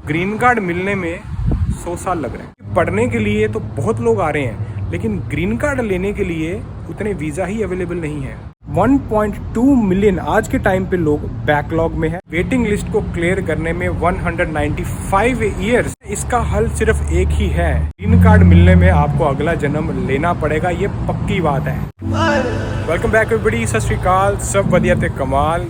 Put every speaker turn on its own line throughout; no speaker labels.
Green card मिलने में 100 साल लग रहे हैं। पढ़ने के लिए तो बहुत लोग आ रहे हैं, लेकिन ग्रीन कार्ड लेने के लिए उतने वीज़ा ही अवेलेबल नहीं है। 1.2 मिलियन आज के टाइम पे लोग बैकलॉग में है। वेटिंग लिस्ट को क्लियर करने में 195 ईयर्स। इसका हल सिर्फ एक ही है, ग्रीन कार्ड मिलने में आपको अगला जन्म लेना पड़ेगा, ये पक्की बात है। वेलकम बैक एवरीबॉडी, सत श्री अकाल, सब बढ़िया थे कमाल।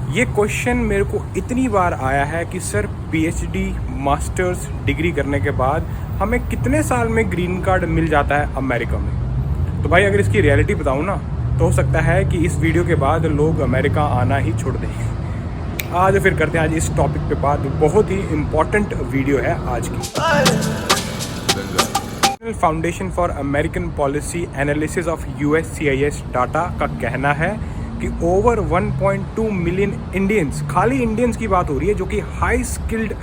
ये क्वेश्चन मेरे को इतनी बार आया है कि सर पीएचडी मास्टर्स डिग्री करने के बाद हमें कितने साल में ग्रीन कार्ड मिल जाता है अमेरिका में। तो भाई अगर इसकी रियलिटी बताऊँ ना, तो हो सकता है कि इस वीडियो के बाद लोग अमेरिका आना ही छोड़ दें। आज फिर करते हैं आज इस टॉपिक पे बात, बहुत ही इम्पोर्टेंट वीडियो है आज की। Foundation for American policy analysis of USCIS data का कहना है कि ओवर 1.2 मिलियन इंडियंस, खाली इंडियंस की बात हो रही है, जो कि हाई स्किल्ड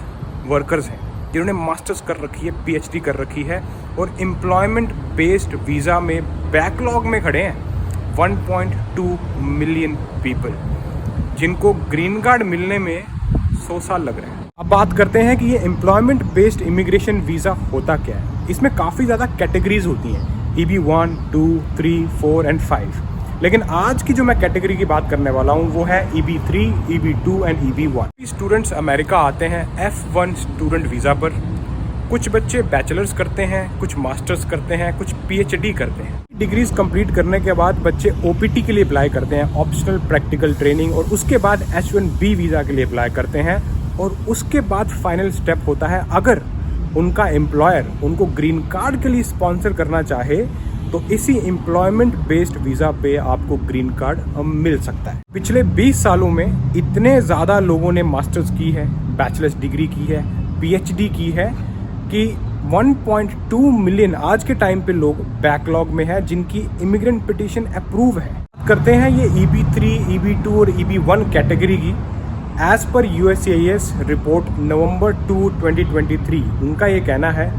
वर्कर्स हैं, जिन्होंने मास्टर्स कर रखी है, PhD कर रखी है और एम्प्लॉयमेंट बेस्ड वीज़ा में बैकलॉग में खड़े हैं। 1.2 मिलियन पीपल, जिनको ग्रीन कार्ड मिलने में 100 साल लग रहे हैं। अब बात करते हैं कि ये एम्प्लॉयमेंट बेस्ड इमिग्रेशन वीज़ा होता क्या है। इसमें काफ़ी ज़्यादा कैटेगरीज होती हैं, EB1, 2, 3, 4 एंड 5। लेकिन आज की जो मैं कैटेगरी की बात करने वाला हूँ वो है EB3, EB2 and EB1। Students America आते हैं F1 स्टूडेंट वीज़ा पर। कुछ बच्चे बैचलर्स करते हैं, कुछ मास्टर्स करते हैं, कुछ PhD करते हैं। डिग्रीज कंप्लीट करने के बाद बच्चे OPT के लिए अप्लाई करते हैं, ऑप्शनल प्रैक्टिकल ट्रेनिंग, और उसके बाद H1B वीज़ा के लिए अप्लाई करते हैं। और उसके बाद फाइनल स्टेप होता है, अगर उनका एम्प्लॉयर उनको ग्रीन कार्ड के लिए स्पॉन्सर करना चाहे तो इसी एम्प्लॉयमेंट बेस्ड वीज़ा पे आपको ग्रीन कार्ड मिल सकता है। पिछले 20 सालों में इतने ज़्यादा लोगों ने मास्टर्स की है, बैचलर्स डिग्री की है, PhD की है कि 1.2 मिलियन आज के टाइम पे लोग बैकलॉग में है, जिनकी इमिग्रेंट पिटीशन अप्रूव है। करते हैं ये EB3, EB2 और EB1 कैटेगरी की। एज पर USCIS रिपोर्ट नवंबर 2, 2023, उनका ये कहना है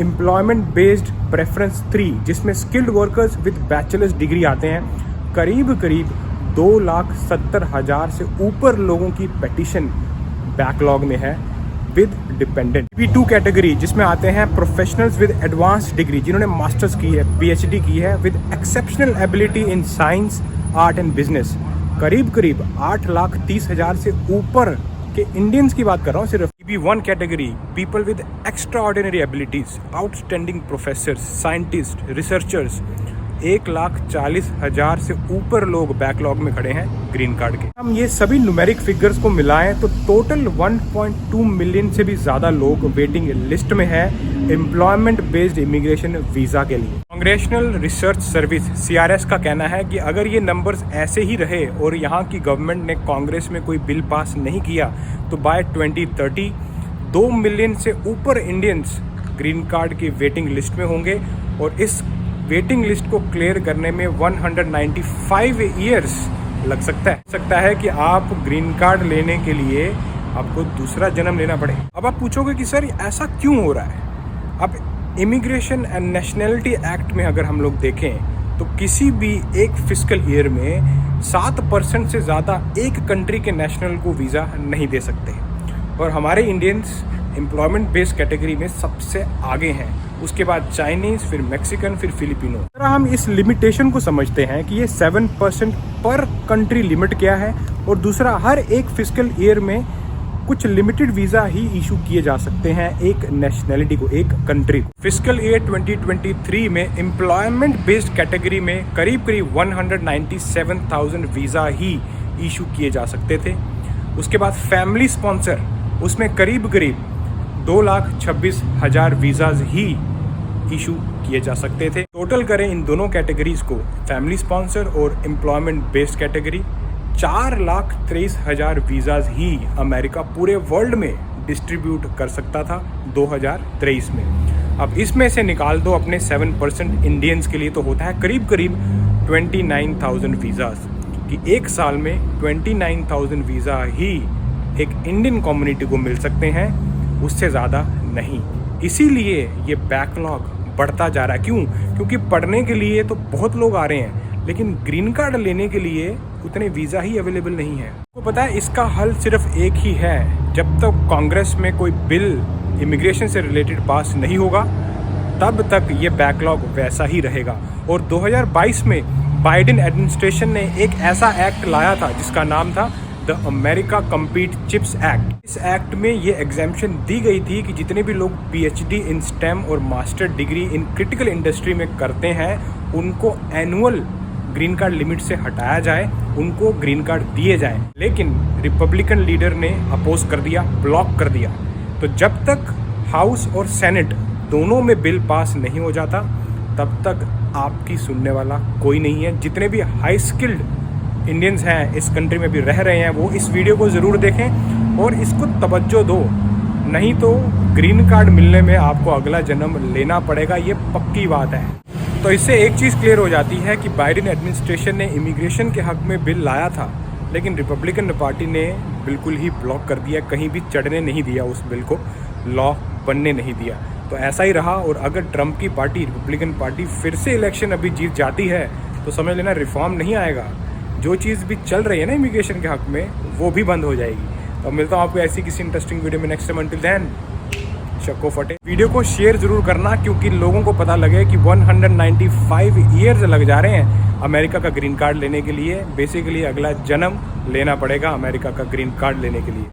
एम्प्लॉयमेंट बेस्ड प्रेफरेंस 3, जिसमें skilled workers with bachelors degree आते हैं, करीब 2,70,000 से ऊपर लोगों की पिटीशन बैकलॉग में है विद डिपेंडेंट। EB2 कैटेगरी, जिसमें आते हैं प्रोफेशनल्स विद एडवांस डिग्री, जिन्होंने मास्टर्स की है, PhD की है, with exceptional ability in science, art and business, करीब 8,30,000 से ऊपर के इंडियंस की बात कर रहा हूँ सिर्फ। EB1 category, people with extra ordinary abilities, outstanding professors, scientist, researchers, 1,40,000 से ऊपर लोग बैकलॉग में खड़े हैं ग्रीन कार्ड के। हम ये सभी न्यूमेरिक फिगर्स को मिलाएं तो टोटल 1.2 मिलियन से भी ज़्यादा लोग वेटिंग लिस्ट में है एम्प्लॉयमेंट बेस्ड इमिग्रेशन वीज़ा के लिए। कांग्रेशनल रिसर्च सर्विस CRS का कहना है कि अगर ये नंबर्स ऐसे ही रहे और यहाँ की गवर्नमेंट ने कांग्रेस में कोई बिल पास नहीं किया तो बाय 2030 2 मिलियन से ऊपर इंडियंस ग्रीन कार्ड की वेटिंग लिस्ट में होंगे। और इस वेटिंग लिस्ट को क्लियर करने में 195 ईयर्स लग सकता है कि आप ग्रीन कार्ड लेने के लिए आपको दूसरा जन्म लेना पड़े। अब आप पूछोगे कि सर ऐसा क्यों हो रहा है। अब इमिग्रेशन एंड नेशनैलिटी एक्ट में अगर हम लोग देखें तो किसी भी एक फिस्कल ईयर में 7% से ज़्यादा एक कंट्री के नेशनल को वीज़ा नहीं दे सकते, और हमारे इंडियंस एम्प्लॉयमेंट बेस्ड कैटेगरी में सबसे आगे हैं। उसके बाद चाइनीज़, फिर मैक्सिकन, फिर फिलिपिनो। अगर हम इस लिमिटेशन को समझते हैं कि ये 7% पर कंट्री लिमिट क्या है, और दूसरा हर एक फिस्कल ईयर में कुछ लिमिटेड वीज़ा ही इशू किए जा सकते हैं एक नेशनैलिटी को, एक कंट्री को। फिस्कल ईयर 2023 में एम्प्लॉयमेंट बेस्ड कैटेगरी में करीब 197,000 वीज़ा ही इशू किए जा सकते थे। उसके बाद फैमिली स्पॉन्सर, उसमें करीब 2,26,000 वीज़ाज ही इशू किए जा सकते थे। टोटल करें इन दोनों कैटेगरीज को, फैमिली स्पॉन्सर और एम्प्लॉयमेंट बेस्ड कैटेगरी, 4,23,000 वीज़ाज ही अमेरिका पूरे वर्ल्ड में डिस्ट्रीब्यूट कर सकता था 2023 में। अब इसमें से निकाल दो अपने 7% इंडियंस के लिए, तो होता है करीब 29,000 वीज़ाज, कि एक साल में 29,000 वीज़ा ही एक इंडियन कम्युनिटी को मिल सकते हैं, उससे ज़्यादा नहीं। इसीलिए ये बैकलॉग बढ़ता जा रहा है। क्यों? क्योंकि पढ़ने के लिए तो बहुत लोग आ रहे हैं, लेकिन ग्रीन कार्ड लेने के लिए उतने वीज़ा ही अवेलेबल नहीं है। आपको पता है इसका हल सिर्फ एक ही है, जब तक कांग्रेस में कोई बिल इमिग्रेशन से रिलेटेड पास नहीं होगा तब तक ये बैकलॉग वैसा ही रहेगा। और 2022 में बाइडेन एडमिनिस्ट्रेशन ने एक ऐसा एक्ट लाया था जिसका नाम था the America compete chips act. इस एक्ट में ये एग्जेम्पशन दी गई थी कि जितने भी लोग पीएचडी इन स्टेम और master degree in critical industry में करते हैं उनको एनुअल ग्रीन कार्ड लिमिट से हटाया जाए, उनको ग्रीन कार्ड दिए जाए। लेकिन रिपब्लिकन लीडर ने अपोज कर दिया, ब्लॉक कर दिया। तो जब तक हाउस और सेनेट दोनों में बिल पास नहीं हो जाता तब तक आपकी सुनने वाला कोई नहीं है। जितने भी हाई स्किल्ड इंडियंस हैं इस कंट्री में भी रह रहे हैं वो इस वीडियो को ज़रूर देखें और इसको तवज्जो दो, नहीं तो ग्रीन कार्ड मिलने में आपको अगला जन्म लेना पड़ेगा, ये पक्की बात है। तो इससे एक चीज़ क्लियर हो जाती है कि बाइडेन एडमिनिस्ट्रेशन ने इमिग्रेशन के हक में बिल लाया था लेकिन रिपब्लिकन पार्टी ने बिल्कुल ही ब्लॉक कर दिया, कहीं भी चढ़ने नहीं दिया, उस बिल को लॉ बनने नहीं दिया। तो ऐसा ही रहा। और अगर ट्रंप की पार्टी रिपब्लिकन पार्टी फिर से इलेक्शन अभी जीत जाती है तो समझ लेना रिफॉर्म नहीं आएगा। जो चीज़ भी चल रही है ना इमिग्रेशन के हक में वो भी बंद हो जाएगी। तो मिलता हूँ आपको ऐसी किसी इंटरेस्टिंग वीडियो में नेक्स्ट टाइम। अंटिल देन शक्को फटे। वीडियो को शेयर ज़रूर करना क्योंकि लोगों को पता लगे कि 195 ईयर्स लग जा रहे हैं अमेरिका का ग्रीन कार्ड लेने के लिए। बेसिकली अगला जन्म लेना पड़ेगा अमेरिका का ग्रीन कार्ड लेने के लिए।